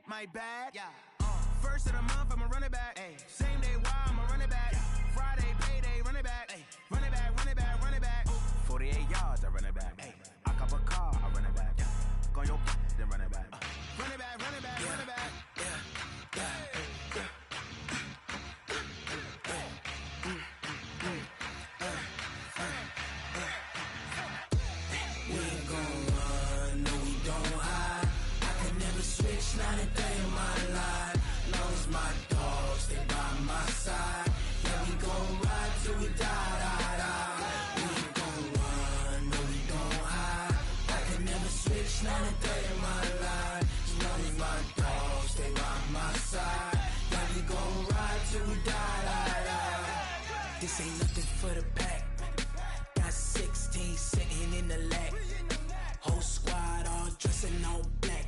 my bad. Yeah. First of the month, I'm a running back. Ay. Same day, why I'm a running back. Yeah. Friday, payday, running back. Ay. Running back, running back, running back. 48 yards, I run it back. Ay. I cop a car, I run it back. Yeah. Go on your then run it back. Run it back, run it back, run it back. Not a day in my life, long as my dogs, they by my side. Yeah, we gon' ride till we die. We ain't gon' run, no, we don't hide. I can never switch, not a day in my life, as long as my dogs, they by my side. Yeah, we gon' ride till we die. This ain't nothing for the pack. Got 16 sitting in the lap. Whole squad all dressing all black.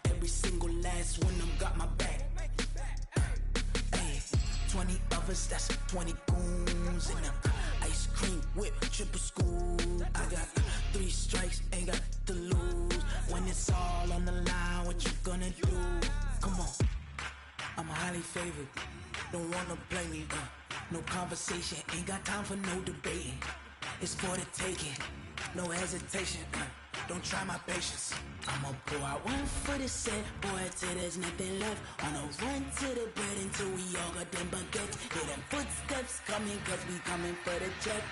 Every single last one of them got my back. Hey, 20 of us, that's 20 goons in them. Ice cream whip, triple school. I got 3 strikes, ain't got to lose. When it's all on the line, what you gonna do? Come on, I'm highly favored. Don't wanna play me, no conversation, ain't got time for no debating. It's for the taking, no hesitation. Don't try my patience. I'ma pour out one for the set, boy, till there's nothing left. On a run to the bread until we all got them baguettes. Hear them footsteps coming, cause we coming for the check.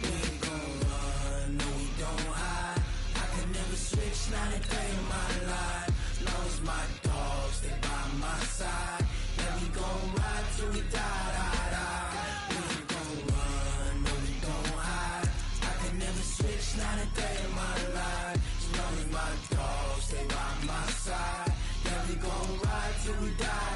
We ain't gon' run, no, we don't hide. I can never switch, not a day in my life. Long as my dogs, they by my side. Yeah, we gon' ride till we die. We ain't gon' run, no, we don't hide. Never switch, not a day in my life. As long as my dogs stay by my side. Yeah, we gon' ride till we die.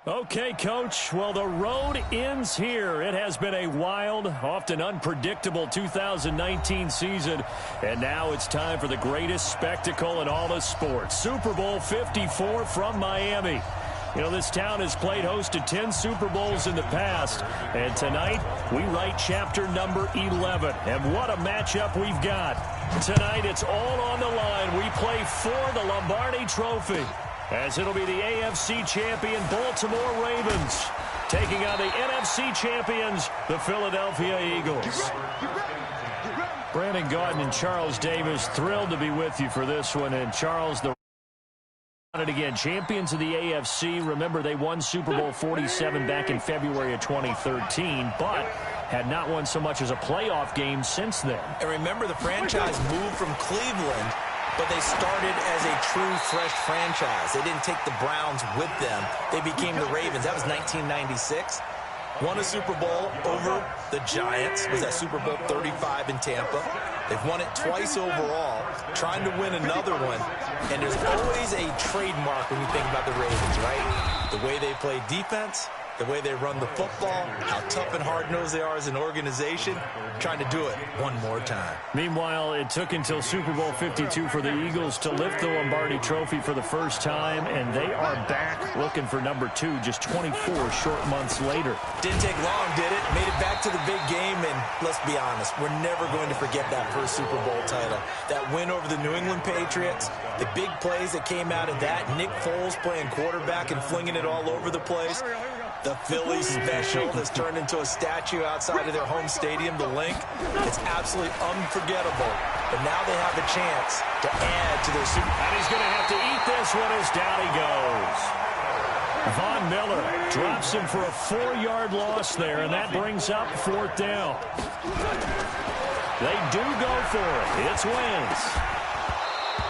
Okay, Coach. Well, the road ends here. It has been a wild, often unpredictable 2019 season. And now it's time for the greatest spectacle in all of sports. Super Bowl 54 from Miami. You know, this town has played host to 10 Super Bowls in the past. And tonight, we write chapter number 11. And what a matchup we've got. Tonight, it's all on the line. We play for the Lombardi Trophy, as it'll be the AFC champion Baltimore Ravens taking on the NFC champions, the Philadelphia Eagles. Brandon Gaudin and Charles Davis, thrilled to be with you for this one. And Charles, the again, champions of the AFC. Remember, they won Super Bowl 47 back in February of 2013, but had not won so much as a playoff game since then. And remember, the franchise moved from Cleveland, but they started as a true fresh franchise. They didn't take the Browns with them. They became the Ravens. That was 1996. Won a Super Bowl over the Giants. Was that Super Bowl 35 in Tampa. They've won it twice overall, trying to win another one. And there's always a trademark when you think about the Ravens, right? The way they play defense, the way they run the football, how tough and hard-nosed they are as an organization, trying to do it one more time. Meanwhile, it took until Super Bowl 52 for the Eagles to lift the Lombardi Trophy for the first time, and they are back looking for number 2 just 24 short months later. Didn't take long, did it? Made it back to the big game, and let's be honest, we're never going to forget that first Super Bowl title. That win over the New England Patriots, the big plays that came out of that, Nick Foles playing quarterback and flinging it all over the place. The Philly special that's turned into a statue outside of their home stadium, the Link. It's absolutely unforgettable. But now they have a chance to add to their Super Bowl. And he's going to have to eat this one as down he goes. Von Miller drops him for a 4-yard loss there, and that brings up 4th down. They do go for it. It's Wentz.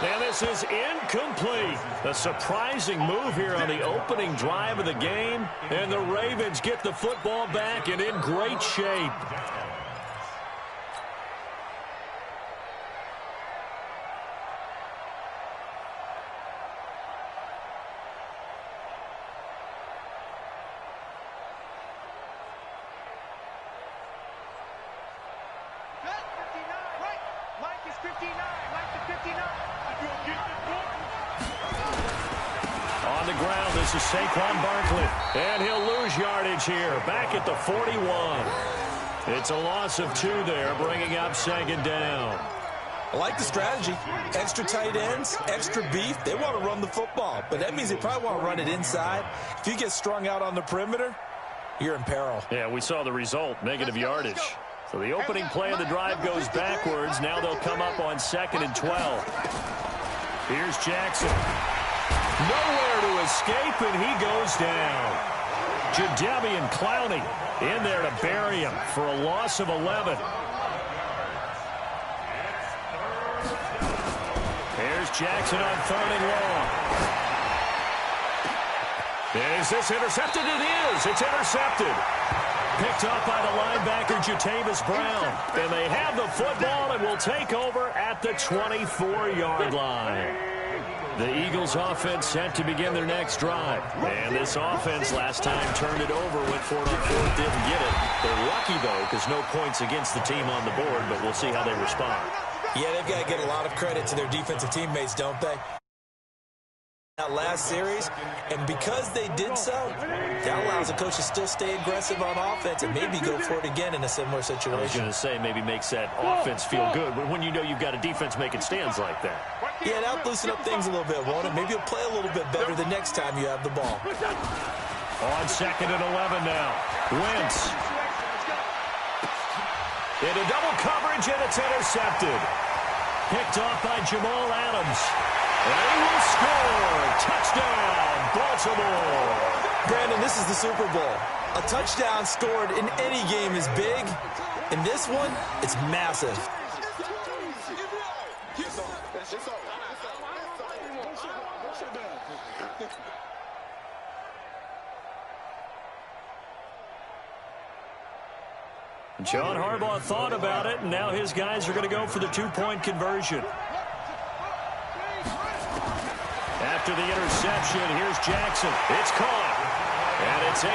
And this is incomplete. A surprising move here on the opening drive of the game. And the Ravens get the football back and in great shape. On the ground, this is Saquon Barkley. And he'll lose yardage here. Back at the 41. It's a loss of 2 there, bringing up 2nd down. I like the strategy. Extra tight ends, extra beef. They want to run the football, but that means they probably want to run it inside. If you get strung out on the perimeter, you're in peril. Yeah, we saw the result, negative yardage. So the opening play of the drive goes backwards. Now they'll come up on 2nd and 12. Here's Jackson. Nowhere to escape, and he goes down. Jadeveon Clowney in there to bury him for a loss of 11. Here's Jackson on 3rd and long. Is this intercepted? It is. It's intercepted. Picked up by the linebacker, Jatavis Brown. And they have the football and will take over at the 24-yard line. The Eagles offense set to begin their next drive. And this offense last time turned it over, went for it on 4th, didn't get it. They're lucky, though, because no points against the team on the board, but we'll see how they respond. Yeah, they've got to get a lot of credit to their defensive teammates, don't they? That last series, and because they did so, that allows the coach to still stay aggressive on offense and maybe go for it again in a similar situation. I was going to say maybe makes that offense feel good, but when you know you've got a defense making stands like that. Yeah, that'll loosen up things a little bit, won't it? Maybe you'll play a little bit better the next time you have the ball. On 2nd and 11 now. Wentz. Into double coverage, and it's intercepted. Picked off by Jamal Adams. And he will score. Touchdown, Baltimore. Brandon, this is the Super Bowl. A touchdown scored in any game is big. In this one, it's massive. John Harbaugh thought about it, and now his guys are going to go for the 2-point conversion. After the interception, here's Jackson. It's caught. And it's 8-0.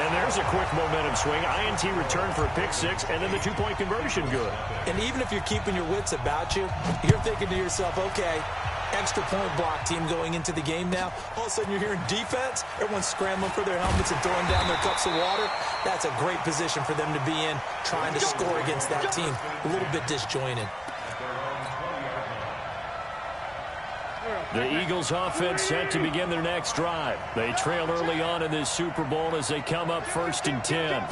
And there's a quick momentum swing. INT return for a pick 6, and then the 2-point conversion good. And even if you're keeping your wits about you, you're thinking to yourself, okay, extra point block team going into the game now. All of a sudden you're hearing defense. Everyone's scrambling for their helmets and throwing down their cups of water. That's a great position for them to be in, trying to score against that team. A little bit disjointed. The Eagles offense set to begin their next drive. They trail early on in this Super Bowl as they come up 1st and 10.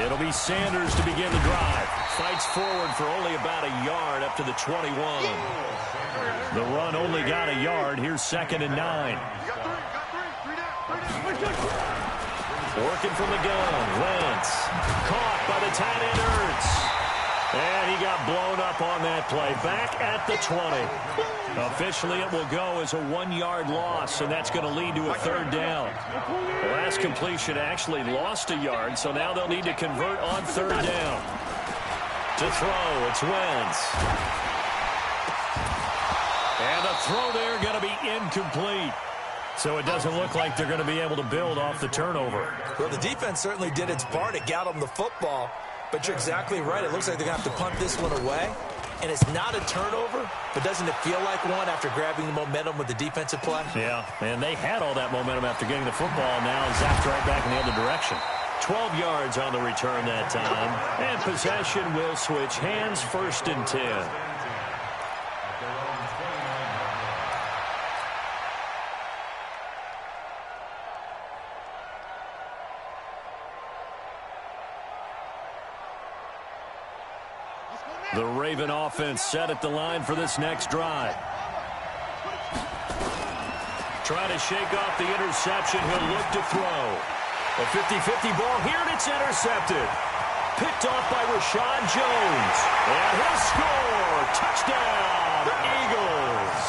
It'll be Sanders to begin the drive. Fights forward for only about a yard up to the 21. The run only got a yard. Here's 2nd and 9. Working from the gun. Wentz. Caught by the tight end Ertz. And he got blown up on that play. Back at the 20. Officially, it will go as a 1-yard loss, and that's going to lead to a 3rd down. The last completion actually lost a yard, so now they'll need to convert on 3rd down. To throw, it's Wentz. And the throw there going to be incomplete. So it doesn't look like they're going to be able to build off the turnover. Well, the defense certainly did its part. It got them the football. But you're exactly right. It looks like they're going to have to punt this one away. And it's not a turnover, but doesn't it feel like one after grabbing the momentum with the defensive play? Yeah, and they had all that momentum after getting the football. Now zapped right back in the other direction. 12 yards on the return that time. And possession will switch hands, 1st and 10. The Raven offense set at the line for this next drive. Trying to shake off the interception. He'll look to throw. A 50-50 ball here, and it's intercepted. Picked off by Rashad Jones. And he'll score. Touchdown, Eagles.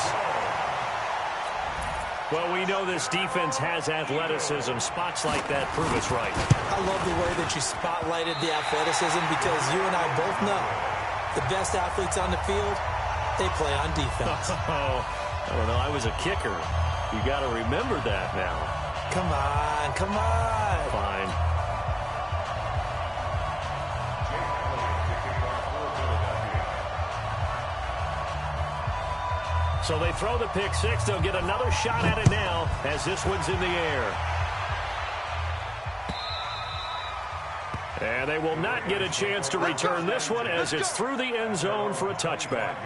Well, we know this defense has athleticism. Spots like that prove us right. I love the way that you spotlighted the athleticism because you and I both know the best athletes on the field, they play on defense. I don't know. I was a kicker. You got to remember that now. Come on, come on. Fine. So they throw the pick six. They'll get another shot at it now as this one's in the air. And they will not get a chance to return this one as it's through the end zone for a touchback.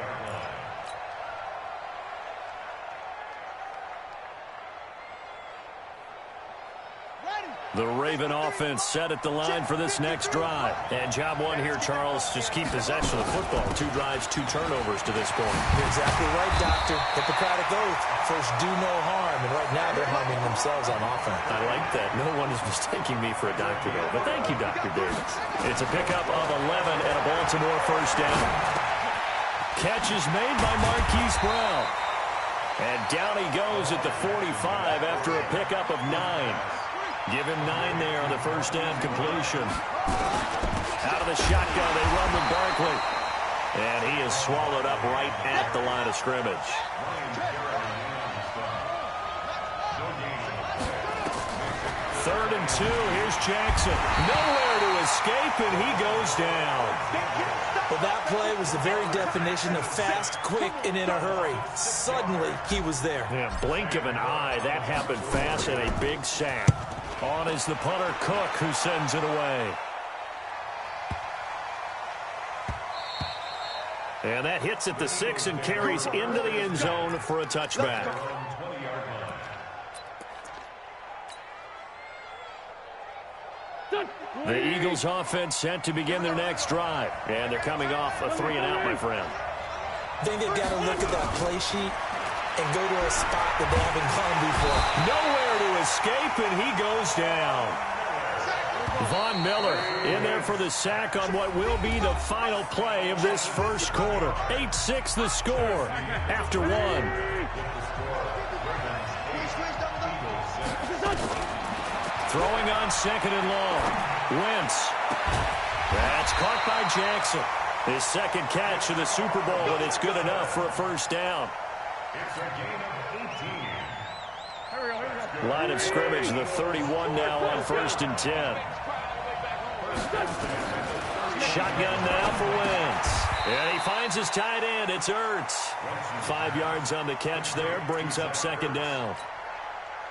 The Raven offense set at the line for this next drive. And job one here, Charles, just keep possession of the football. 2 drives, 2 turnovers to this point. You're exactly right, Doctor. Hippocratic oath. First, do no harm. And right now, they're harming themselves on offense. I like that. No one is mistaking me for a doctor, though. But thank you, Dr. Davis. It's a pickup of 11 and a Baltimore first down. Catch is made by Marquise Brown. And down he goes at the 45 after a pickup of 9. Give him 9 there on the first down completion. Out of the shotgun, they run with Barkley. And he is swallowed up right at the line of scrimmage. Third and 2, here's Jackson. Nowhere to escape, and he goes down. Well, that play was the very definition of fast, quick, and in a hurry. Suddenly, he was there. Yeah, blink of an eye, that happened fast, and a big sack. On is the punter, Cook, who sends it away. And that hits at the 6 and carries into the end zone for a touchback. The Eagles offense set to begin their next drive. And they're coming off a 3 and out, my friend. I think they've got to look at that play sheet and go to a spot that they haven't gone before. Nowhere to escape, and he goes down. Von Miller in there for the sack on what will be the final play of this first quarter. 8-6 the score after 1. Throwing on 2nd and long. Wentz. That's caught by Jackson. His second catch of the Super Bowl, and it's good enough for a first down. Line of scrimmage, the 31 now on 1st and 10. Shotgun now for Wentz. And he finds his tight end. It's Ertz. 5 yards on the catch there. Brings up 2nd down.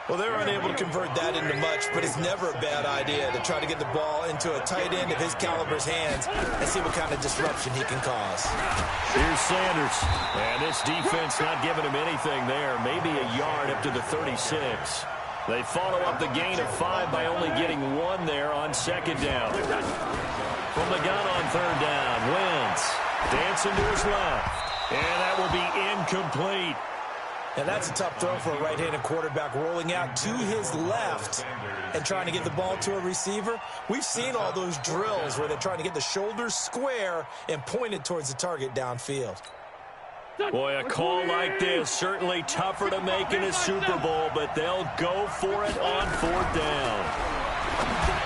Well, they're unable to convert that into much, but it's never a bad idea to try to get the ball into a tight end of his caliber's hands and see what kind of disruption he can cause. Here's Sanders. And this defense not giving him anything there. Maybe a yard up to the 36. They follow up the gain of 5 by only getting 1 there on 2nd down. From the gun on 3rd down, Wentz dancing to his left. And that will be incomplete. And that's a tough throw for a right-handed quarterback, rolling out to his left and trying to get the ball to a receiver. We've seen all those drills where they're trying to get the shoulders square and pointed towards the target downfield. Boy, a call like this, certainly tougher to make in a Super Bowl, but they'll go for it on 4th down.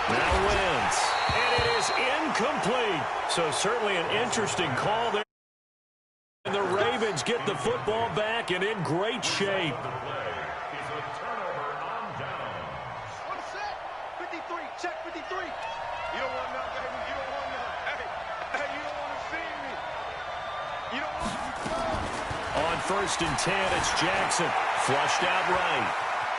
Now Wentz, and it is incomplete. So certainly an interesting call there. And the Ravens get the football back and in great shape. Check 53. You don't want none, baby. You don't want none. Hey, you don't want to see me. You don't want to. On 1st and 10, it's Jackson. Flushed out right.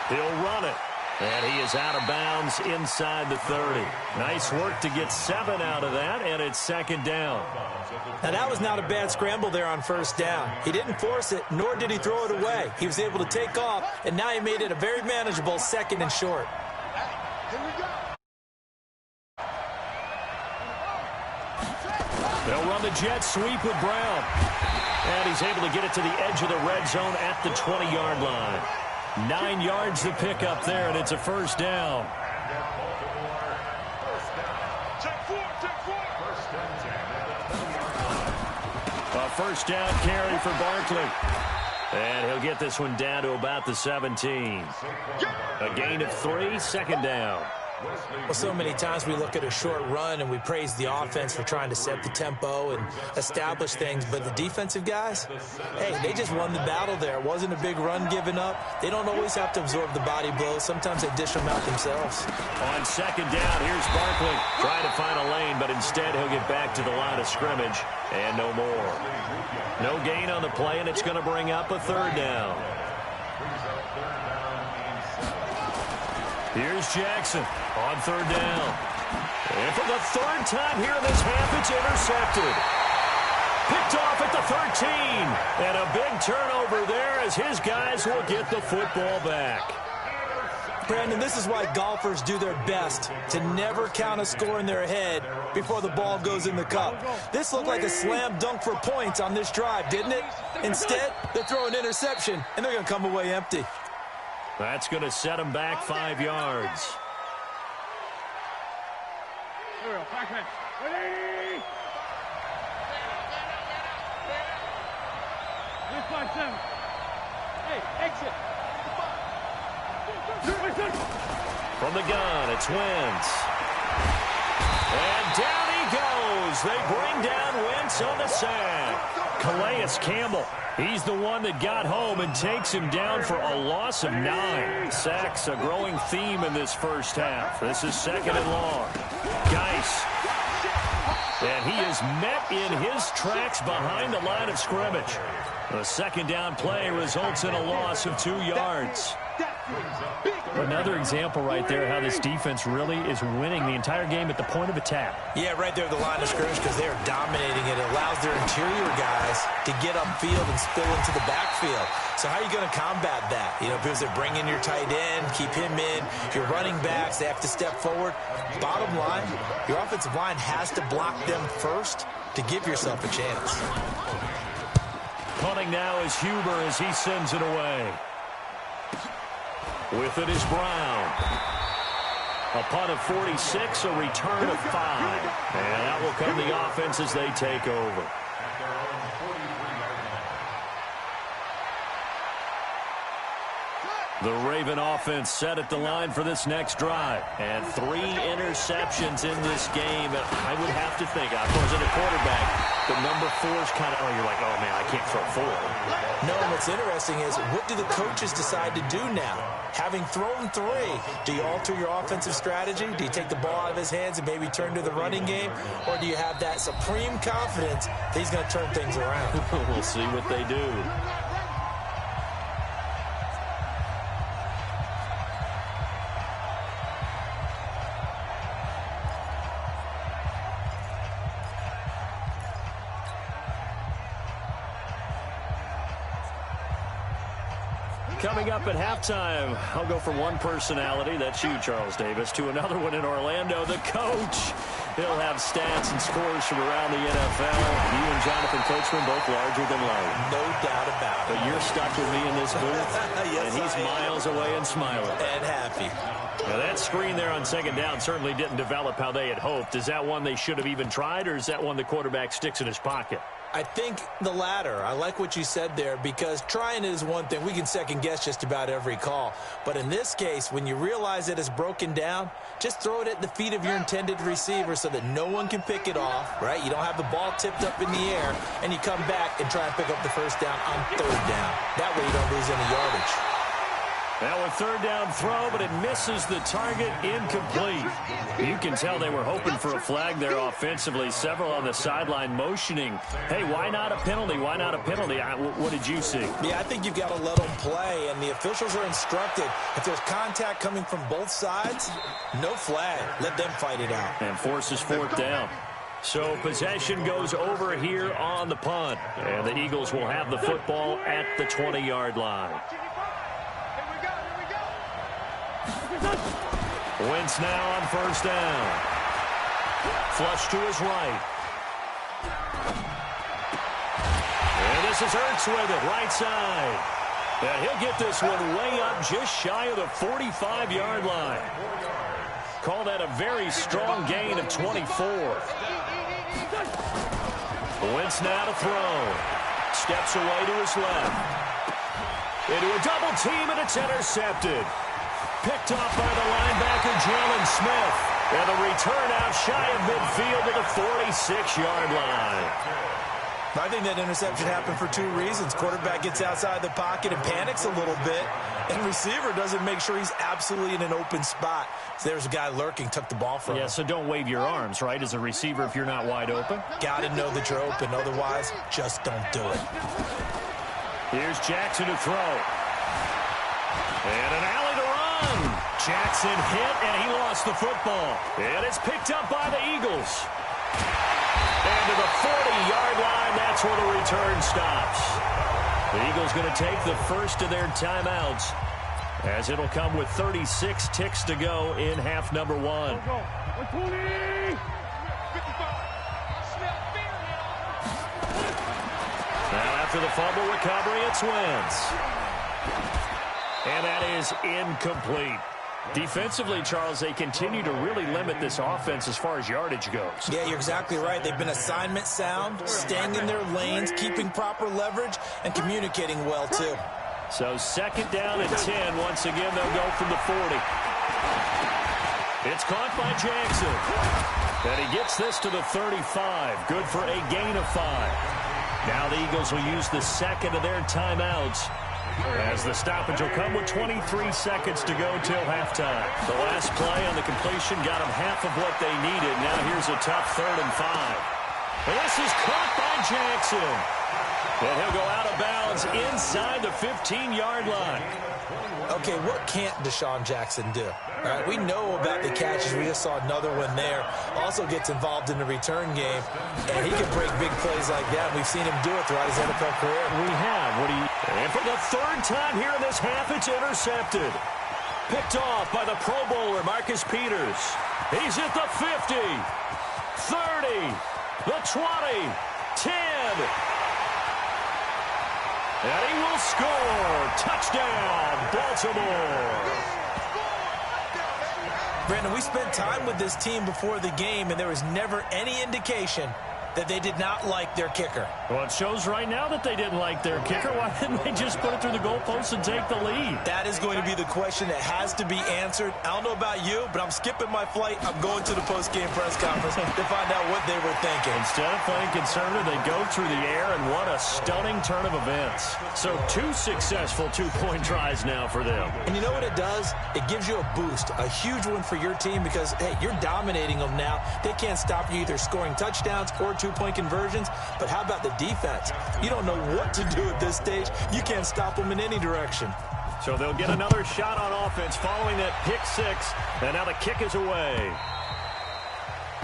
He'll run it. And he is out of bounds inside the 30. Nice work to get 7 out of that, and it's 2nd down. Now, that was not a bad scramble there on 1st down. He didn't force it, nor did he throw it away. He was able to take off, and now he made it a very manageable 2nd and short. Here we go. They'll run the jet sweep with Brown. And he's able to get it to the edge of the red zone at the 20-yard line. 9 yards to pick up there, and it's a 1st down. A 1st down carry for Barkley. And he'll get this one down to about the 17. A gain of 3, 2nd down. Well, so many times we look at a short run and we praise the offense for trying to set the tempo and establish things, but the defensive guys, hey, they just won the battle there. It wasn't a big run given up. They don't always have to absorb the body blows. Sometimes they dish them out themselves. On 2nd down, here's Barkley trying to find a lane, but instead he'll get back to the line of scrimmage and no more. No gain on the play, and it's going to bring up a 3rd down. Here's Jackson on 3rd down. And for the 3rd time here in this half, it's intercepted. Picked off at the 13. And a big turnover there as his guys will get the football back. Brandon, this is why golfers do their best to never count a score in their head before the ball goes in the cup. This looked like a slam dunk for points on this drive, didn't it? Instead, they throw an interception, and they're going to come away empty. That's going to set him back 5 yards. From the gun, it's Wentz. And down he goes. They bring down Wentz on the sack. Calais Campbell, he's the one that got home and takes him down for a loss of 9. Sacks, a growing theme in this first half. This is 2nd and long. Geis. And he is met in his tracks behind the line of scrimmage. The 2nd down play results in a loss of 2 yards. Another example right there how this defense really is winning the entire game at the point of attack. Yeah, right there at the line of scrimmage because they are dominating it. It allows their interior guys to get upfield and spill into the backfield. So how are you going to combat that? You know, because they're bringing your tight end, keep him in. Your running backs, they have to step forward. Bottom line, your offensive line has to block them first to give yourself a chance. Punting now is Huber as he sends it away. With it is Brown. A punt of 46, a return of 5. And that will come the offense as they take over. The Raven offense set at the line for this next drive. And 3 interceptions in this game. And I would have to think, of course, in a quarterback, the number 4 is kind of, you're like, oh, man, I can't throw 4. No, and what's interesting is, what do the coaches decide to do now? Having thrown 3, do you alter your offensive strategy? Do you take the ball out of his hands and maybe turn to the running game? Or do you have that supreme confidence that he's going to turn things around? We'll see what they do. Coming up at halftime, I'll go from one personality, that's you, Charles Davis, to another one in Orlando, the coach. He'll have stats and scores from around the NFL. You and Jonathan Coachman both larger than life. No doubt about it. But you're stuck with me in this booth, yes, and he's miles away and smiling. And happy. Now, that screen there on 2nd down certainly didn't develop how they had hoped. Is that one they should have even tried, or is that one the quarterback sticks in his pocket? I think the latter. I like what you said there because trying it is one thing. We can second guess just about every call. But in this case, when you realize that it's broken down, just throw it at the feet of your intended receiver so that no one can pick it off, right? You don't have the ball tipped up in the air, and you come back and try and pick up the 1st down on 3rd down. That way you don't lose any yardage. Now a third down throw, but it misses the target, incomplete. You can tell they were hoping for a flag there offensively. Several on the sideline motioning, hey, why not a penalty? Why not a penalty? What did you see? Yeah, I think you've got to let them play, and the officials are instructed. If there's contact coming from both sides, no flag. Let them fight it out. And forces fourth down. So possession goes over here on the punt, and the Eagles will have the football at the 20-yard line. Wentz now on first down. Flush to his right. And this is Ertz with it, right side. And he'll get this one way up just shy of the 45-yard line. Call that a very strong gain of 24. Wentz now to throw. Steps away to his left. Into a double team, and it's intercepted. Picked off by the linebacker, Jalen Smith. And the return out shy of midfield to the 46-yard line. I think that interception happened for two reasons. Quarterback gets outside the pocket and panics a little bit, and receiver doesn't make sure he's absolutely in an open spot. So there's a guy lurking, took the ball from him. Yeah, so don't wave your arms, right, as a receiver if you're not wide open. Got to know that you're open. Otherwise, just don't do it. Here's Jackson to throw. And an alley to run. Jackson hit, and he lost the football. And it's picked up by the Eagles. And to the 40-yard line, that's where the return stops. The Eagles going to take the first of their timeouts, as it'll come with 36 ticks to go in half number one. Now after the fumble recovery, it's Wentz. And that is incomplete. Defensively, Charles, they continue to really limit this offense as far as yardage goes. Yeah, you're exactly right. They've been assignment sound, staying in their lanes, keeping proper leverage, and communicating well, too. So second down and 10. Once again, they'll go from the 40. It's caught by Jackson. And he gets this to the 35. Good for a gain of 5. Now the Eagles will use the second of their timeouts, as the stoppage will come with 23 seconds to go till halftime. The last play on the completion got them half of what they needed. Now here's a tough 3rd and 5. And this is caught by Jackson. And he'll go out of bounds inside the 15-yard line. Okay, what can't Deshaun Jackson do? All right, we know about the catches. We just saw another one there. Also gets involved in the return game, and he can break big plays like that. We've seen him do it throughout his NFL career. We have. And for the 3rd time here in this half, it's intercepted. Picked off by the Pro Bowler, Marcus Peters. He's at the 50, 30, the 20, 10. And he will score. Touchdown, Baltimore. Brandon, we spent time with this team before the game, and there was never any indication that they did not like their kicker. Well, it shows right now that they didn't like their kicker. Why didn't they just put it through the goalpost and take the lead? That is going to be the question that has to be answered. I don't know about you, but I'm skipping my flight. I'm going to the post-game press conference to find out what they were thinking. Instead of playing conservative, they go through the air, and what a stunning turn of events. So 2 successful two-point tries now for them. And you know what it does? It gives you a boost, a huge one for your team because, hey, you're dominating them now. They can't stop you either scoring touchdowns or two-point conversions, but how about the defense? You don't know what to do at this stage. You can't stop them in any direction. So they'll get another shot on offense following that pick 6, and now the kick is away.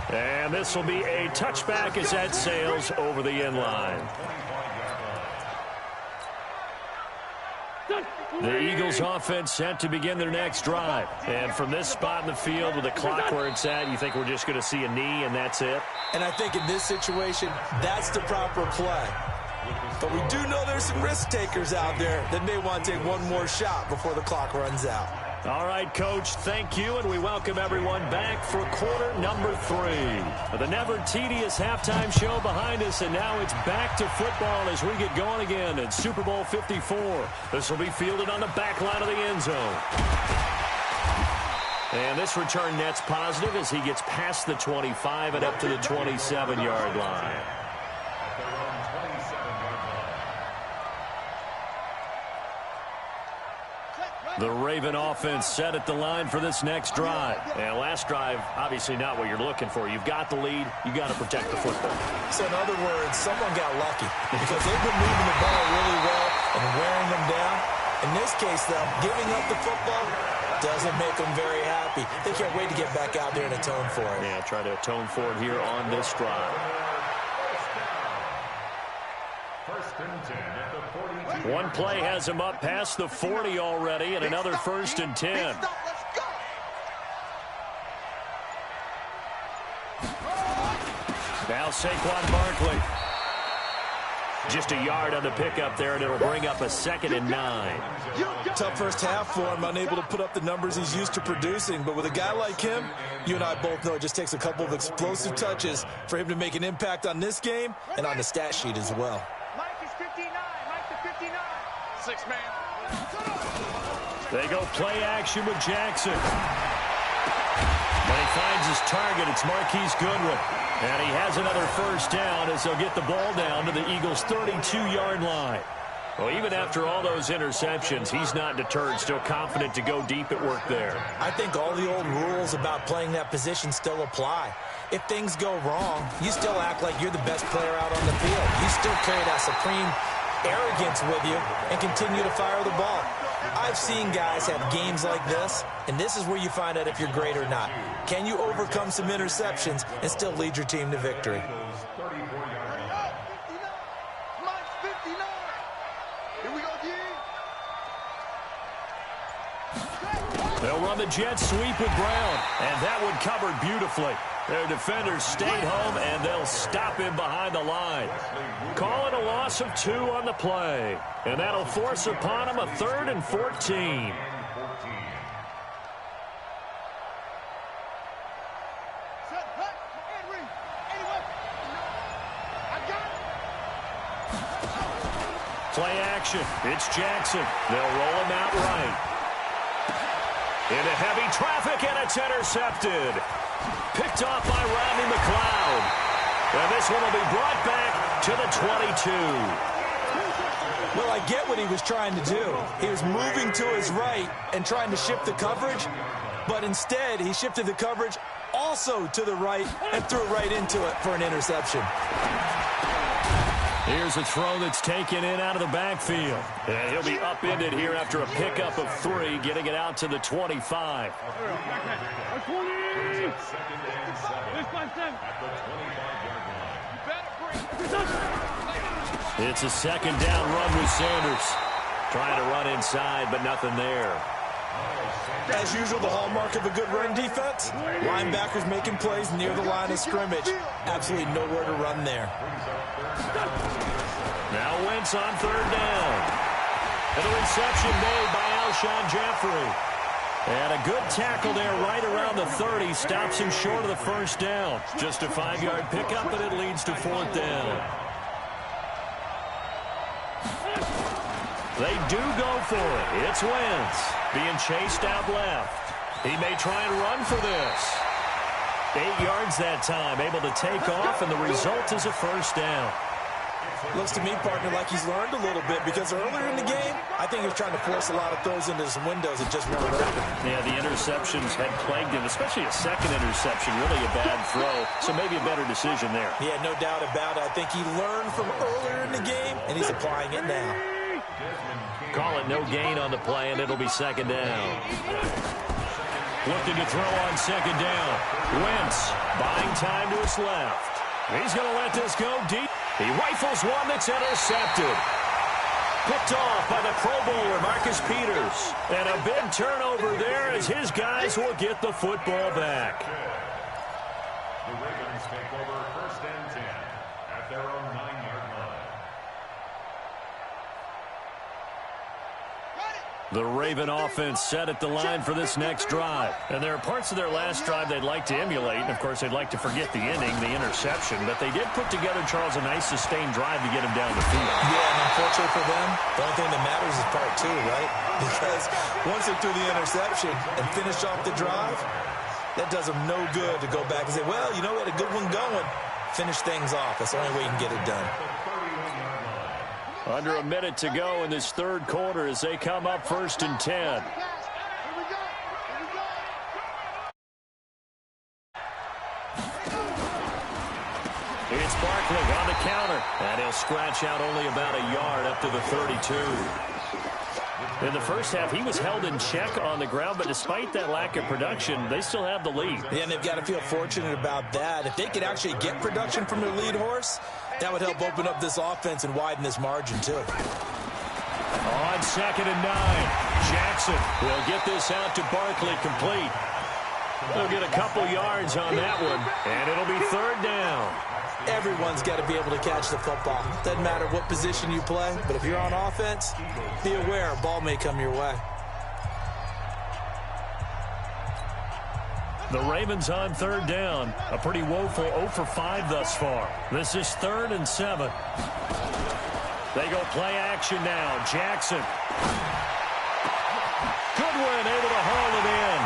And this will be a touchback as that sails over the end line. The Eagles offense set to begin their next drive. And from this spot in the field with the clock where it's at, you think we're just going to see a knee and that's it? And I think in this situation, that's the proper play. But we do know there's some risk takers out there that may want to take one more shot before the clock runs out. All right, Coach, thank you, and we welcome everyone back for quarter number 3. The never tedious halftime show behind us, and now it's back to football as we get going again in Super Bowl 54. This will be fielded on the back line of the end zone. And this return net's positive as he gets past the 25 and up to the 27-yard line. The Raven offense set at the line for this next drive. And last drive, obviously not what you're looking for. You've got the lead. You got to protect the football. So in other words, someone got lucky because they've been moving the ball really well and wearing them down. In this case, though, giving up the football doesn't make them very happy. They can't wait to get back out there and atone for it. Yeah, try to atone for it here on this drive. First and 10 at the 42. One play has him up past the 40 already, and another first and 10. Now Saquon Barkley. Just a yard on the pickup there, and it'll bring up a 2nd and 9. Tough first half for him, unable to put up the numbers he's used to producing. But with a guy like him, you and I both know it just takes a couple of explosive touches for him to make an impact on this game and on the stat sheet as well. Mike is 59. Mike to 59. 6 man. They go play action with Jackson. When he finds his target, it's Marquise Goodwin. And he has another first down as they'll get the ball down to the Eagles' 32-yard line. Well, even after all those interceptions, he's not deterred, still confident to go deep at work there. I think all the old rules about playing that position still apply. If things go wrong, you still act like you're the best player out on the field. You still carry that supreme arrogance with you and continue to fire the ball. I've seen guys have games like this, and this is where you find out if you're great or not. Can you overcome some interceptions and still lead your team to victory? They'll run the jet sweep with Brown, and that one covered beautifully. Their defenders stayed home, and they'll stop him behind the line. Call it a loss of 2 on the play, and that'll force upon him a 3rd and 14. Play action. It's Jackson. They'll roll him out right. Into heavy traffic, and it's intercepted. Picked off by Rodney McLeod. And this one will be brought back to the 22. Well, I get what he was trying to do. He was moving to his right and trying to shift the coverage, but instead he shifted the coverage also to the right and threw right into it for an interception. Here's a throw that's taken in out of the backfield. And he'll be upended here after a pickup of 3, getting it out to the 25. It's a 2nd down run with Sanders. Trying to run inside, but nothing there. As usual, the hallmark of a good run defense, linebackers making plays near the line of scrimmage. Absolutely nowhere to run there. Now Wentz on 3rd down. And a reception made by Alshon Jeffrey. And a good tackle there right around the 30. Stops him short of the first down. Just a 5-yard pickup, and it leads to 4th down. They do go for it. It's Wentz being chased out left. He may try and run for this. 8 yards that time, able to take off, and the result is a first down. Looks to me, partner, like he's learned a little bit because earlier in the game, I think he was trying to force a lot of throws into some windows that just weren't open. Yeah, the interceptions had plagued him, especially a second interception, really a bad throw, so maybe a better decision there. Yeah, no doubt about it. I think he learned from earlier in the game, and he's applying it now. Call it no gain on the play, and it'll be 2nd down. Looking to throw on 2nd down. Wentz buying time to his left. He's going to let this go deep. He rifles one that's intercepted. Picked off by the Pro Bowler, Marcus Peters. And a big turnover there as his guys will get the football back. The Ravens take over 1st and 10 at their own 9-yard line. The Raven offense set at the line for this next drive. And there are parts of their last drive they'd like to emulate. And, of course, they'd like to forget the inning, the interception. But they did put together, Charles, a nice sustained drive to get him down the field. Yeah, and unfortunately for them, the only thing that matters is part 2, right? Because once they threw the interception and finished off the drive, that does them no good to go back and say, well, you know, we had a good one going. Finish things off. That's the only way you can get it done. Under a minute to go in this third quarter as they come up 1st and 10. It's Barkley on the counter, and he'll scratch out only about a yard up to the 32. In the first half, he was held in check on the ground, but despite that lack of production, they still have the lead. Yeah, and they've got to feel fortunate about that. If they could actually get production from their lead horse, that would help open up this offense and widen this margin, too. On 2nd and 9, Jackson will get this out to Barkley complete. They'll get a couple yards on that one, and it'll be 3rd down. Everyone's got to be able to catch the football. Doesn't matter what position you play, but if you're on offense, be aware a ball may come your way. The Ravens on 3rd down. A pretty woeful 0 for 5 thus far. This is 3rd and 7. They go play action now. Jackson. Goodwin able to haul it in.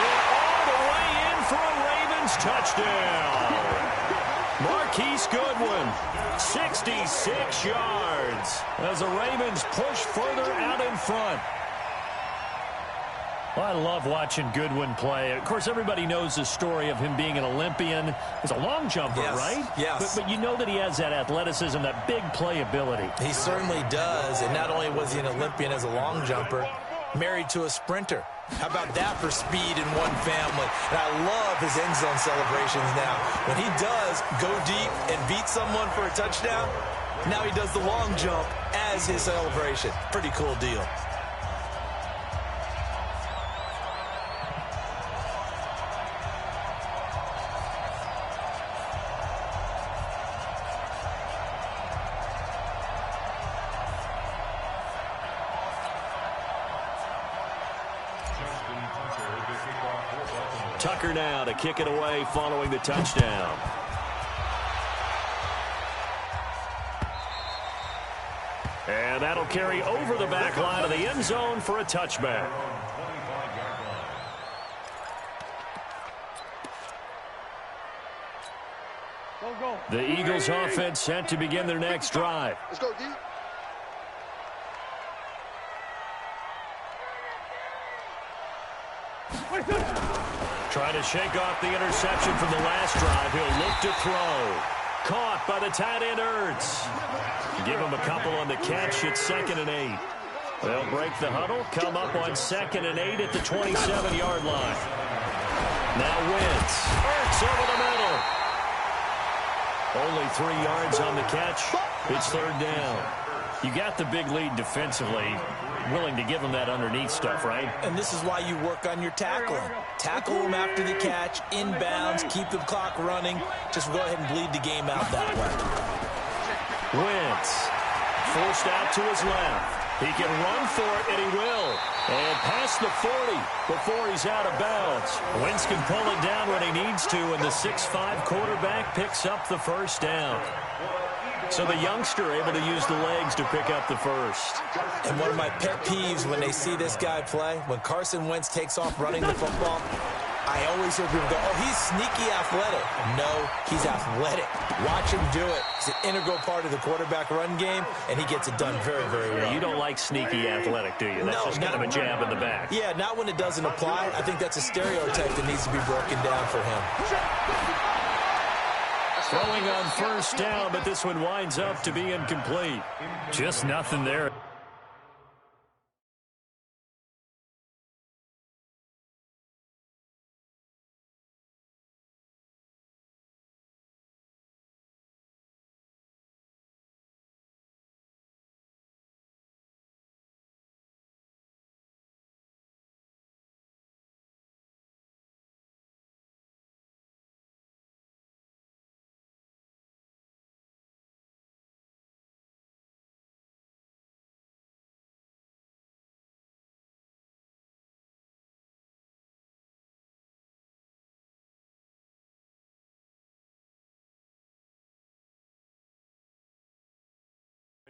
And all the way in for a Ravens touchdown. Marquise Goodwin, 66 yards as the Ravens push further out in front. Well, I love watching Goodwin play. Of course, everybody knows the story of him being an Olympian. He's a long jumper, yes, right? Yes. But you know that he has that athleticism, that big playability. He certainly does. And not only was he an Olympian as a long jumper, married to a sprinter. How about that for speed in one family? And I love his end zone celebrations now. When he does go deep and beat someone for a touchdown, now he does the long jump as his celebration. Pretty cool deal. Tucker now to kick it away following the touchdown. And that'll carry over the back line of the end zone for a touchback. The Eagles offense set to begin their next drive. Let's go, D. Trying to shake off the interception from the last drive. He'll look to throw. Caught by the tight end, Ertz. Give him a couple on the catch. It's 2nd and 8. They'll break the huddle, come up on 2nd and 8 at the 27-yard line. Now Wentz. Ertz over the middle. Only 3 yards on the catch. It's 3rd down. You got the big lead defensively. Willing to give them that underneath stuff, right? And this is why you work on your tackling. Tackle them after the catch, inbounds, keep the clock running. Just go ahead and bleed the game out that way. Wentz forced out to his left. He can run for it, and he will. And past the 40 before he's out of bounds. Wentz can pull it down when he needs to, and the 6'5" quarterback picks up the 1st down. So the youngster able to use the legs to pick up the 1st. And one of my pet peeves when they see this guy play, when Carson Wentz takes off running the football, I always hear people go, oh, he's sneaky athletic. No, he's athletic. Watch him do it. It's an integral part of the quarterback run game, and he gets it done very, very well. You don't like sneaky athletic, do you? That's just kind of a jab in the back. Yeah, not when it doesn't apply. I think that's a stereotype that needs to be broken down for him. Throwing on 1st down, but this one winds up to be incomplete. Just nothing there.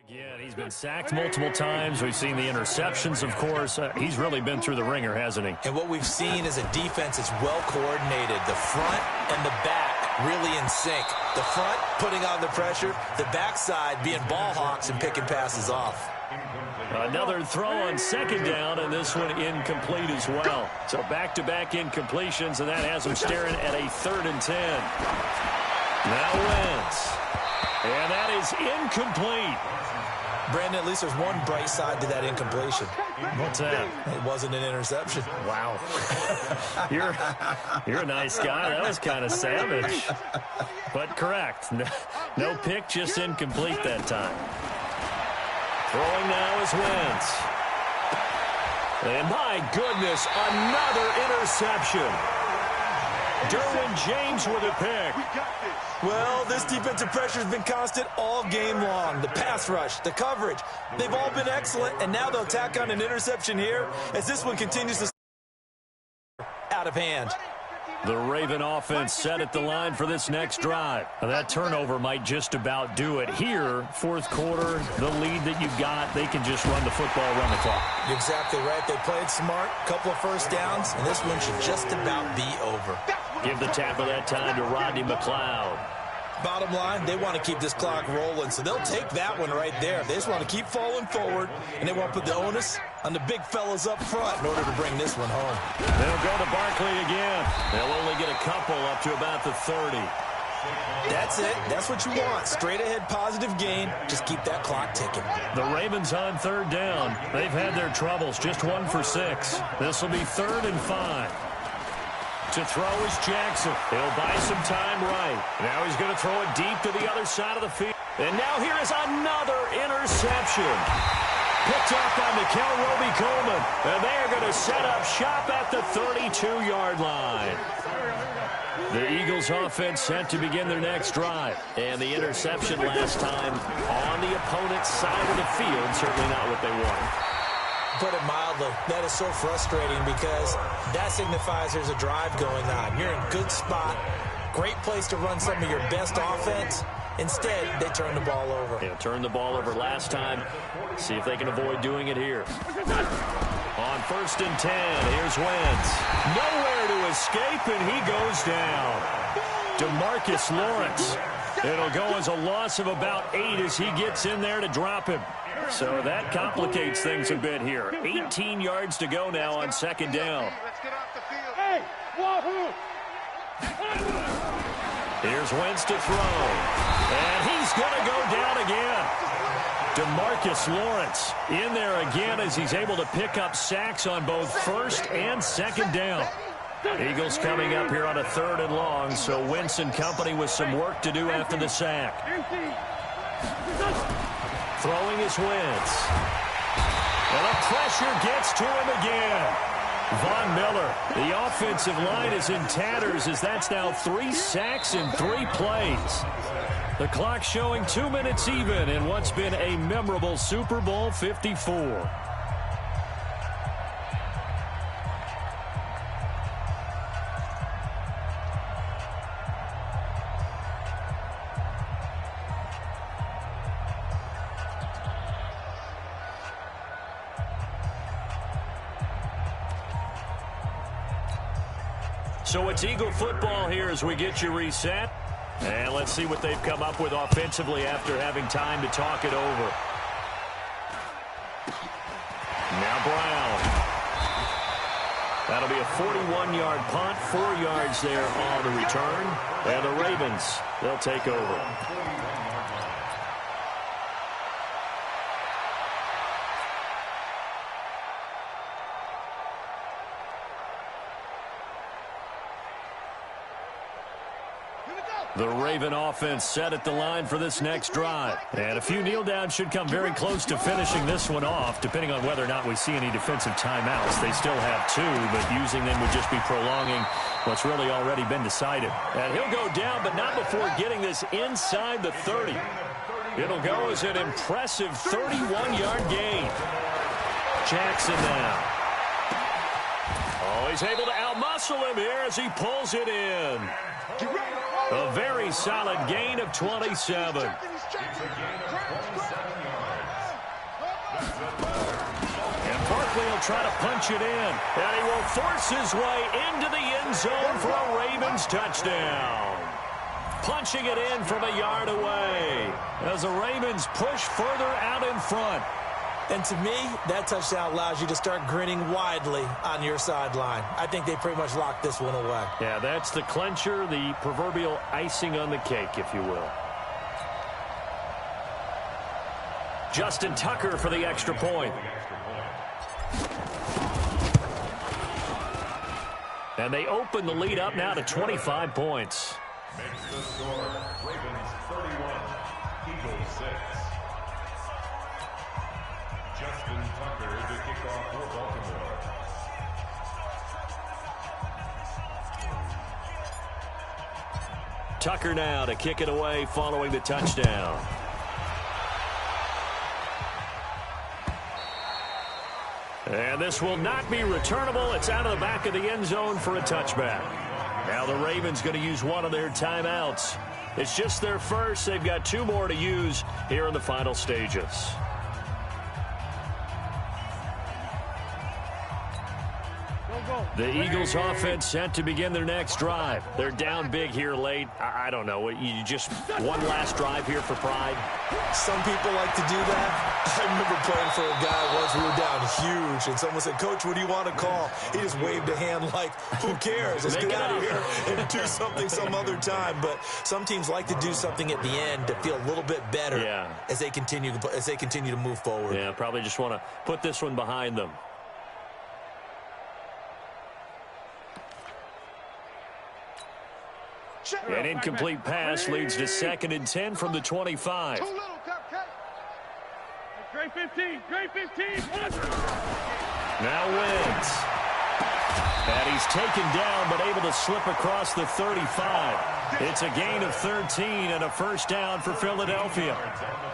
Again, he's been sacked multiple times. We've seen the interceptions, of course. He's really been through the ringer, hasn't he? And what we've seen is a defense that's well coordinated. The front and the back really in sync. The front putting on the pressure, the backside being ball hawks and picking passes off. Another throw on second down, and this one incomplete as well. So back-to-back incompletions, and that has him staring at a 3rd and 10. Now Wentz. And that is incomplete. Brandon, at least there's one bright side to that incompletion. What's that? It wasn't an interception. Wow. You're a nice guy. That was kind of savage. But correct. No pick, just incomplete that time. Throwing now is Wentz. And my goodness, another interception. Derwin James with a pick. Well, this defensive pressure has been constant all game long. The pass rush, the coverage, they've all been excellent, and now they'll tack on an interception here as this one continues to out of hand. The Raven offense set at the line for this next drive. Now, that turnover might just about do it. Here, 4th quarter, the lead that you got, they can just run the football, run the clock. You're exactly right. They played smart, couple of first downs, and this one should just about be over. Give the tackle that time to Rodney McLeod. Bottom line, they want to keep this clock rolling, so they'll take that one right there. They just want to keep falling forward, and they want to put the onus on the big fellas up front in order to bring this one home. They'll go to Barkley again. They'll only get a couple up to about the 30. That's it. That's what you want. Straight ahead positive gain. Just keep that clock ticking. The Ravens on 3rd down. They've had their troubles. Just 1 for 6. This will be 3rd and 5. To throw is Jackson. He'll buy some time right. Now he's going to throw it deep to the other side of the field. And now here is another interception. Picked up by Mikel Roby-Coleman. And they are going to set up shop at the 32-yard line. The Eagles offense set to begin their next drive. And the interception last time on the opponent's side of the field. Certainly not what they wanted. Put it mildly, that is so frustrating because that signifies there's a drive going on. You're in a good spot, great place to run some of your best offense. Instead, they turn the ball over. Yeah, turned the ball over last time. See if they can avoid doing it here. On 1st and 10, here's Wentz. Nowhere to escape, and he goes down. DeMarcus Lawrence. It'll go as a loss of about 8 as he gets in there to drop him. So that complicates things a bit here. 18 yards to go now on 2nd down. Hey, wahoo! Here's Wentz to throw. And he's going to go down again. DeMarcus Lawrence in there again as he's able to pick up sacks on both 1st and 2nd down. Eagles coming up here on a 3rd and long, so Wentz and company with some work to do after the sack. Throwing is Wentz. And the pressure gets to him again. Von Miller, the offensive line is in tatters as that's now 3 sacks in 3 plays. The clock showing 2 minutes even in what's been a memorable Super Bowl 54. So it's Eagle football here as we get you reset. And let's see what they've come up with offensively after having time to talk it over. Now Brown. That'll be a 41-yard punt, 4 yards there on the return. And the Ravens, they'll take over. The Raven offense set at the line for this next drive. And a few kneel downs should come very close to finishing this one off, depending on whether or not we see any defensive timeouts. They still have 2, but using them would just be prolonging what's really already been decided. And he'll go down, but not before getting this inside the 30. It'll go as an impressive 31-yard gain. Jackson now. Oh, he's able to outmuscle him here as he pulls it in. A very solid gain of 27. And Barkley will try to punch it in. And he will force his way into the end zone for a Ravens touchdown. punching it in from a yard away as the Ravens push further out in front. And to me, that touchdown allows you to start grinning widely on your sideline. I think they pretty much locked this one away. Yeah, that's the clincher, the proverbial icing on the cake, if you will. Justin Tucker for the extra point. And they open the lead up now to 25 points. Makes the score Ravens 31, Eagles 6. Justin Tucker to kick off for Baltimore. Tucker now to kick it away following the touchdown. And this will not be returnable. It's out of the back of the end zone for a touchback. Now the Ravens going to use one of their timeouts. It's just their first. They've got 2 more to use here in the final stages. The Eagles offense set to begin their next drive. They're down big here late. I don't know. You just one last drive here for pride? Some people like to do that. I remember playing for a guy once. We were down huge, and someone said, "Coach, what do you want to call?" He just waved a hand like, who cares? Let's get out of here and do something some other time. But some teams like to do something at the end to feel a little bit better as they continue to move forward. Yeah, probably just want to put this one behind them. An incomplete pass leads to 2nd and 10 from the 25. Great 15, great 15. Now wins. And he's taken down but able to slip across the 35. It's a gain of 13 and a first down for Philadelphia.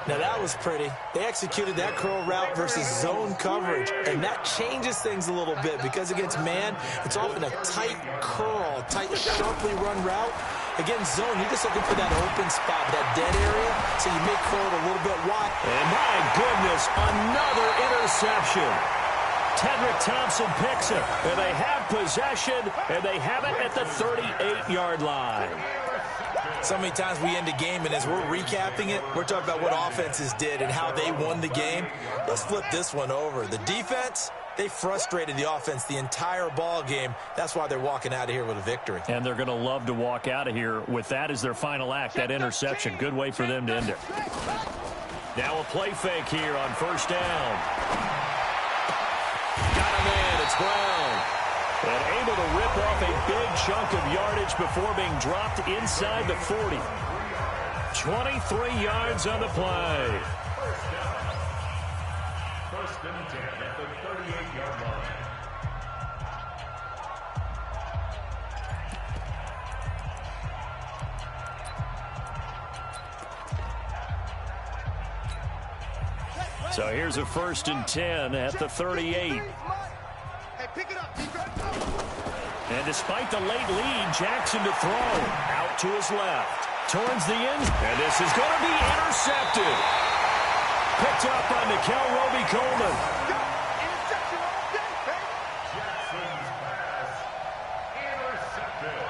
Now that was pretty. They executed that curl route versus zone coverage, and that changes things a little bit because against man, it's often a tight curl, tight, sharply run route. Against zone, you're just looking for that open spot, that dead area, so you may curl it a little bit wide. And my goodness, another interception. Tedrick Thompson picks it, and they have possession, and they have it at the 38-yard line. So many times we end a game, and as we're recapping it, we're talking about what offenses did and how they won the game. Let's flip this one over. The defense, they frustrated the offense the entire ball game. That's why they're walking out of here with a victory. And they're going to love to walk out of here with that as their final act, that interception. Good way for them to end it. Now a play fake here on first down. Got a man. It's Brown. And able to rip off a big chunk of yardage before being dropped inside the 40. 23 yards on the play. First and 10 at the 38-yard line. So here's a 1st and 10 at the 38. And despite the late lead, Jackson to throw. Out to his left. Towards the end. And this is going to be intercepted. Picked up by Nikel Roby-Coleman. Jackson's pass intercepted.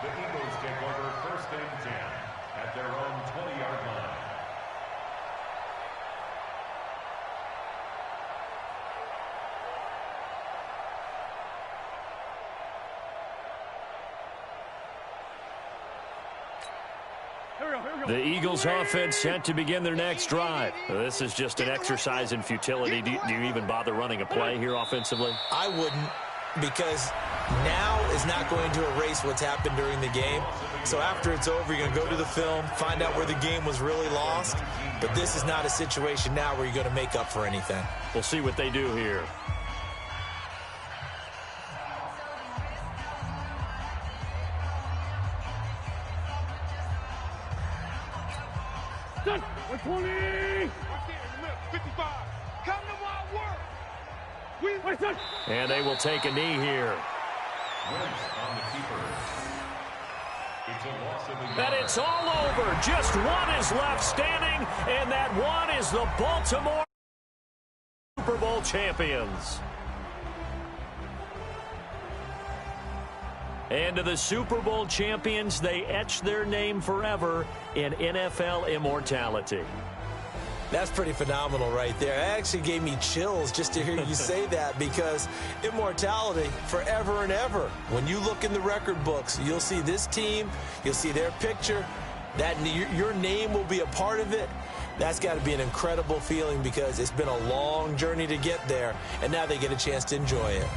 The Eagles take over 1st and 10 at their own 20-yard line. The Eagles offense set to begin their next drive. This is just an exercise in futility. Do you even bother running a play here offensively? I wouldn't, because now is not going to erase what's happened during the game. So after it's over, you're going to go to the film, find out where the game was really lost. But this is not a situation now where you're going to make up for anything. We'll see what they do here. Done. 120. 55. Come to my work. And they will take a knee here. On the keeper. It's a loss of a yard. And it's all over. Just one is left standing, and that one is the Baltimore Super Bowl champions. And to the Super Bowl champions, they etch their name forever in NFL immortality. That's pretty phenomenal right there. It actually gave me chills just to hear you say that, because immortality forever and ever. When you look in the record books, you'll see this team, you'll see their picture, that your name will be a part of it. That's got to be an incredible feeling, because it's been a long journey to get there, and now they get a chance to enjoy it.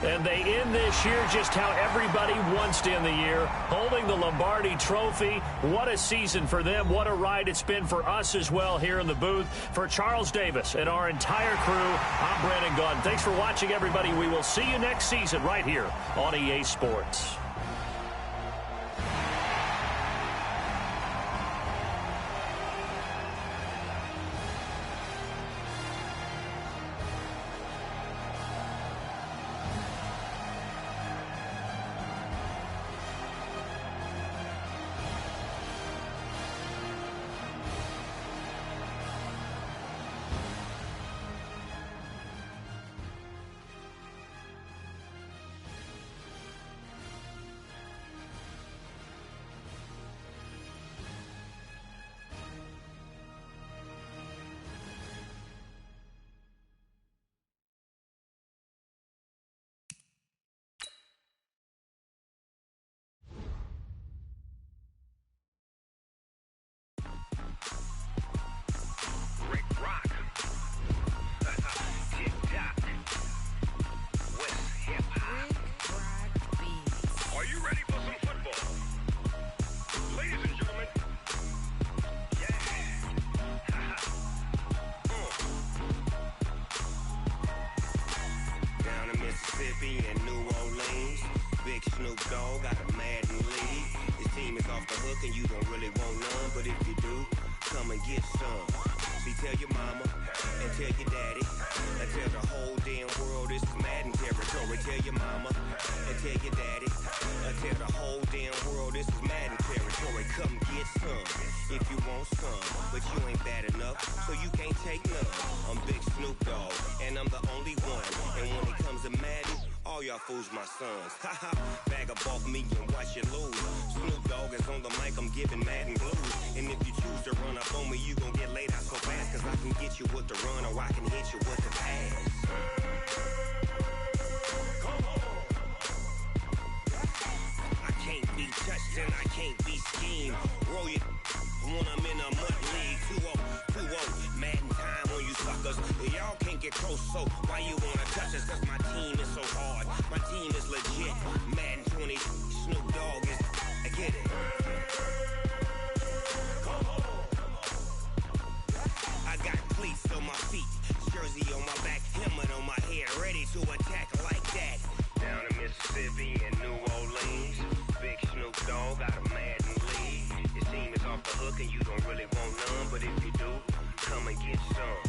And they end this year just how everybody wants to end the year, holding the Lombardi Trophy. What a season for them. What a ride it's been for us as well here in the booth. For Charles Davis and our entire crew, I'm Brandon Gaudin. Thanks for watching, everybody. We will see you next season right here on EA Sports. In New Orleans, Big Snoop Dogg got a Madden lead. His team is off the hook and you don't really want none, but if you do, come and get some. See, tell your mama and tell your daddy and tell the whole damn world this is Madden territory. Tell your mama and tell your daddy and tell the whole damn world this is Madden territory. Come get some if you want some, but you ain't bad enough, so you can't take none. I'm Big Snoop Dogg and I'm the only one, and when it comes to Madden, all y'all fools my sons. Haha, bag up off me and watch you lose. Snoop Dogg is on the mic, I'm giving Madden blues. And if you choose to run up on me, you gon' get laid out so fast, cause I can get you with the run or I can hit you with the pass. Come on. I can't be touched and I can't be schemed. Roll you when I'm in a mud league. 2-0, Madden time on you suckers. Y'all can't get close, so why you wanna touch us? Cause my team is so hard, my team is legit. Madden 20, Snoop Dogg is, I get it. Come on. I got cleats on my feet, jersey on my back, helmet on my head, ready to attack like that. Down in Mississippi and New Orleans, Big Snoop Dogg got a Madden lead. Your team is off the hook and you don't really want none, but if you do, come and get some.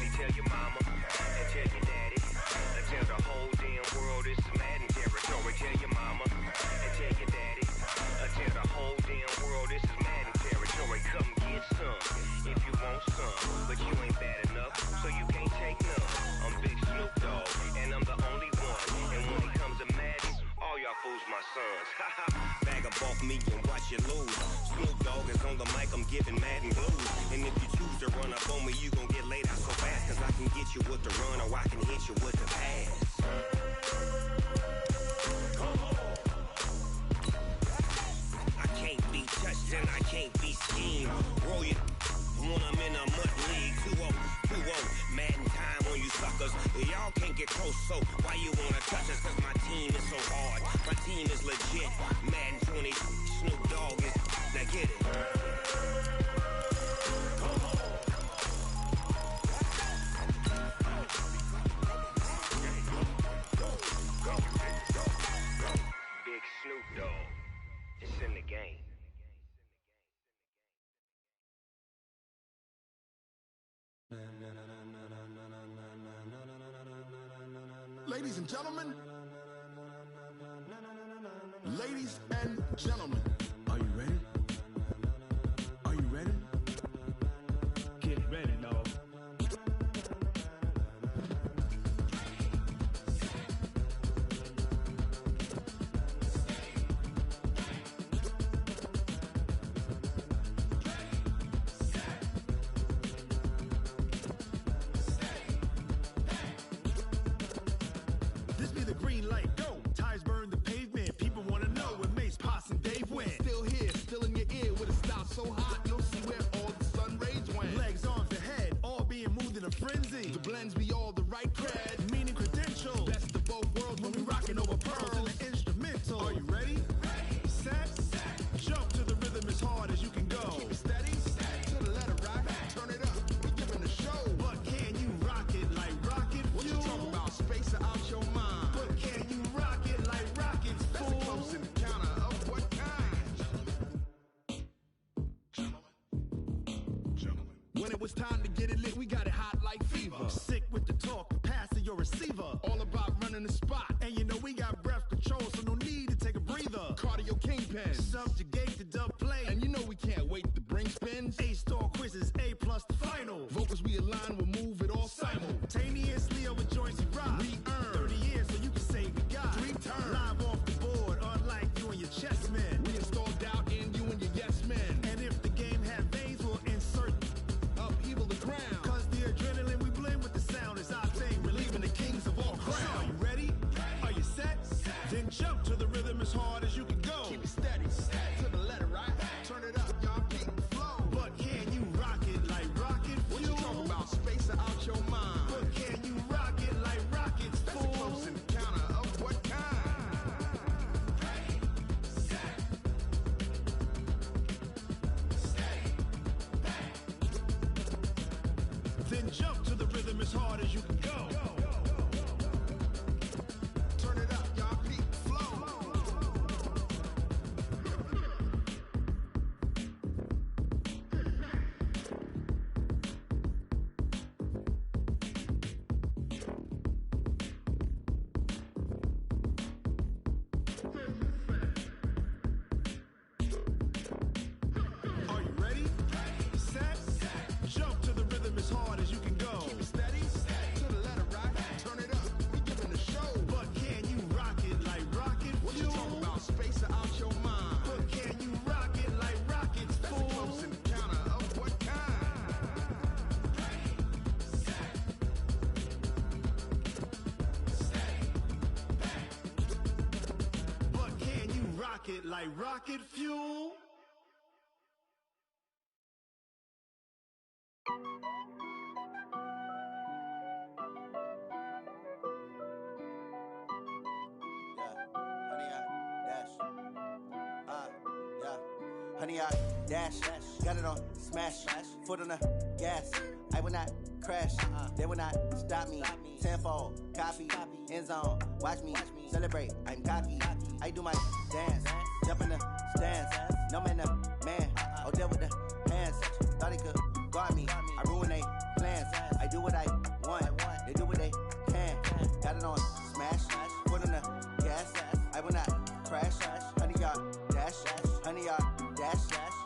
See, tell your mama and tell your daddy and tell the whole damn world this is Madden territory. Tell your mama and tell your daddy and tell the whole damn world this is Madden territory. Come get some if you want some, but you ain't bad enough, so you can't take none. I'm Big Snoop Dogg and I'm the only one, and when it comes to Madden, all y'all fools my sons. Haha, bag up off me and watch you lose. Snoop Dogg is on the mic, I'm giving Madden blues. And if you choose to run up on me, you gon' get laid out so fast, cause I can get you with the run or I can hit you with the pass. Come on. I can't be touched and I can't be schemed. Roll you when I'm in a mud league. 2-0, Madden time on you suckers. Y'all can't get close, so why you wanna touch us? Cause my team is so hard, my team is legit. Madden 20, Snoop Dogg is, now get it. Come on. Big Snoop Dogg, it's in the game. Ladies and gentlemen, Ladies and gentlemen, are you ready? Are you ready? Get ready, dog. This be the green light, go. Tires burn the pavement. People wanna know when Mace, Potts, and Dave went. Still here, still in your ear with a style so hot, you'll see where all the sun rays went. Legs on the head, all being moved in a frenzy. The blends be all the right cred, meaning credentials. Best of both worlds when we rockin' over pearls in the instrumental. Are you ready? Set, jump to the rhythm as hard as you can go. Keep it steady, to the letter rock, turn it up, we giving a show. But can you rock it like rocket fuel? What you talking about, space out your mind? But can you rock it like rockets, fool? That's a close encounter of what kind? Gentlemen. When it was time to get it lit, we got it hot like fever. Sick with the talk, passing your receiver. All about running the spot. And you know we got breath control, so no need to take a breather. Cardio kingpin, subjugate the dub play. And you know we can't wait to bring spins. A-star quizzes, A+ the final. Vocals we align, we'll move it all simultaneously over joints we rock. We earn 30 years so you can say we got 3 turns. Live off the board, unlike you and your chess men. We install doubt in you and your yes men. And if the game had veins, we'll insert upheaval the crown. Cause the adrenaline we blend with the sound is our thing, relieving the kings of all crowns. Are you ready? Are you set? Then jump to the rhythm as hard as you can go. Keep it steady, to the letter right. Turn it up, y'all keep the flow. But can you rock it like rocket fuel? What you talking about, space out your mind? But can you rock it like rockets, fool? That's a close encounter of what kind? Then jump to the rhythm as hard as you can go. Turn it up, y'all keep the flow. Are you ready? Set, jump to the rhythm as hard as you can go. Keep it steady, to the letter right. Turn it up, we giving a show. But can you rock it like rocket fuel? What you talking about, space out your mind? But can you rock it like rockets, fool? That's a close encounter of what kind? But can you rock it like rocket fuel? Honey, I dash, got it on smash, foot on the gas. I will not crash, they will not stop me. Tenfold, copy, end zone, watch me celebrate. I'm cocky, I do my dance, jump in the stands. No man, man, oh there with the hands. Thought he could guard me, I ruin they plans. I do what I want, they do what they can. Got it on smash, foot on the gas. I will not crash, honey, y'all dash, honey, y'all dash,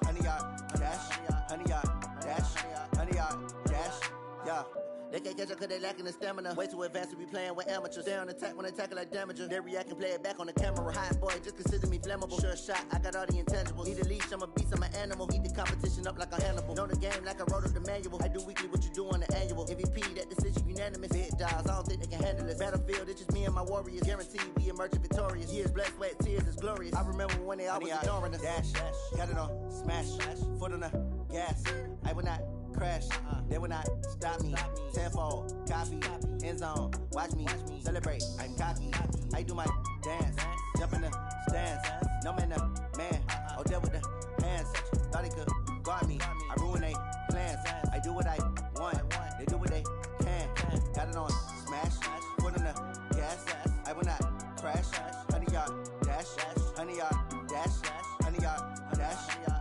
honey, y'all dash, honey, y'all dash, honey, y'all dash, yeah. They can't catch up cause they lacking the stamina. Way too advanced to be playing with amateurs. Stay on attack when they tackle like damager. They react and play it back on the camera. Hot boy, just consider me flammable. Sure shot, I got all the intangibles. Need a leash, I'm a beast, I'm an animal. Eat the competition up like a Hannibal. Know the game like I wrote up the manual. I do weekly what you do on the annual. MVP, that decision unanimous. Big dials, I don't think they can handle this. Battlefield, it's just me and my warriors. Guaranteed we emerge victorious. Years, blood, sweat, tears, is glorious. I remember when they always ignoring us. Dash, got it on smash, foot on the gas. I will not crash, they will not stop me. Tenfold, copy, end zone, watch me celebrate. I'm cocky, I do my dance, jump in the stands. No man, man, oh there with the hands. Thought he could guard me, I ruin they plans. I do what I want, they do what they can. Got it on smash, foot on the gas. I will not crash, honey, y'all dash, honey, y'all dash, honey, y'all dash,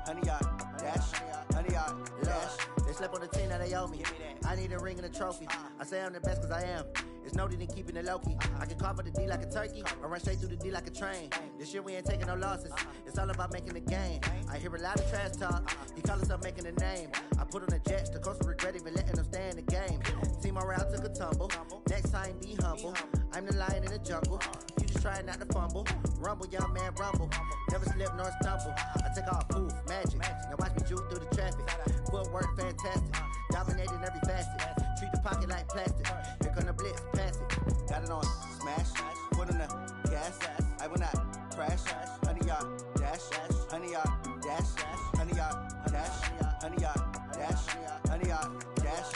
honey, y'all dash, honey, y'all dash. They slept on the team, now they they owe me. I need a ring and a trophy. I say I'm the best cause I am. It's no need in keeping it low-key. I can carve up the D like a turkey, or run straight through the D like a train. This year we ain't taking no losses. It's all about making the game. I hear a lot of trash talk. He call himself making a name. I put on the Jets, the coast will regret even letting them stay in the game. Team morale took a tumble. Next time be humble. I'm the lion in the jungle. You just try not to fumble. Rumble, young man, rumble. Never slip nor stumble. I take off, poof, magic. Now watch me juke through the traffic. Footwork fantastic. Dominating every facet. Treat the pocket like plastic. Here come the blitz, pass it. Got it on smash. Foot on the gas. I will not crash. 100-yard dash. 100-yard dash. 100-yard dash. 100-yard dash. 100-yard dash.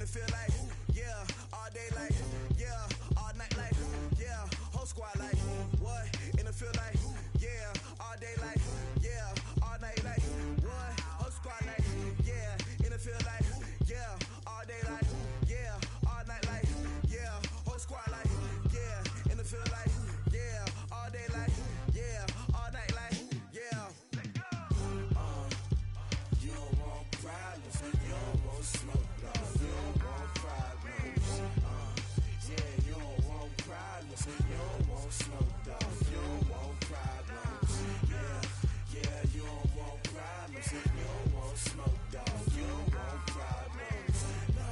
Feel like, yeah, all day like, yeah, all night like, yeah, whole squad like, what? And it feel like, yeah, all day like, yeah, all night like, what? Whole squad like, yeah, and it feel like, yeah, all day like, yeah, all night like, yeah, whole squad like, yeah, and it feel like, yeah, all day like, yeah, all night like, yeah. You don't want problems, you don't want smoke, no. You don't want problems, yeah, you don't want problems, you don't want smoke, dog. You don't want problems, yeah, you don't want problems, you don't want smoke, dog. You don't want problems, no.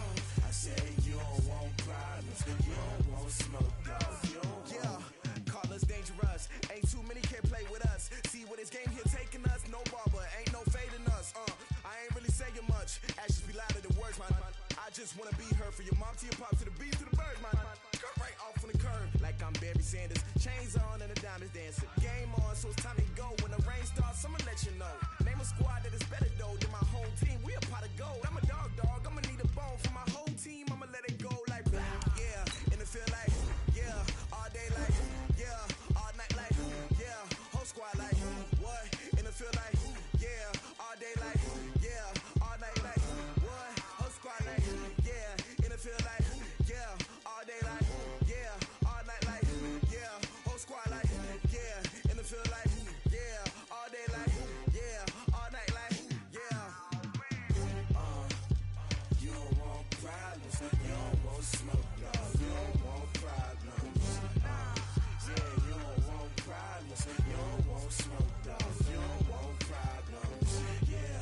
I say you don't want problems, you don't want smoke, dog. You don't want. Yeah, call us dangerous. Ain't too many can play with us. See what this game here taking us. No barber, ain't no fading us. I ain't really saying much. Actions be louder than words, man. I just wanna be heard. For your mom to your pop to the beat to the bird, man. Cut right off on the curb, like I'm Barry Sanders. Chains on and the diamonds dancing. Game on, so it's time to go. When the rain starts, I'ma let you know. Name a squad that is better though than my home team. We a pot of gold. I'm a dog. I'ma need a bone for my whole team. I'ma let it go like blah. Yeah, and it feel like, yeah, all day like, yeah, all night like, yeah, whole squad like, what? And it feel like, yeah, all day like, yeah, all night like, what? Whole squad like, yeah, and it feel like, yeah, all day like, yeah, all night like, yeah, whole squad like, yeah, and it feel like, yeah, all day like, yeah, all night like, yeah. You don't want problems, you don't want smoke, dog. You don't want problems, yeah, you don't want problems, you don't want smoke, dog. You don't want problems, yeah,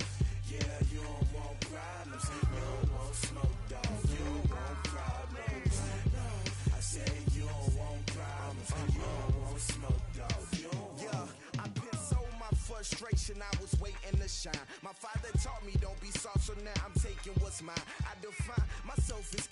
you don't want problems, you don't want smoke, dog. You don't want problems, no. I say you don't want problems, you don't want smoke, dog. You don't want. Yeah, I put so my frustration, I was waiting to shine. My father taught me don't be soft, so now I'm taking what's mine. I define myself as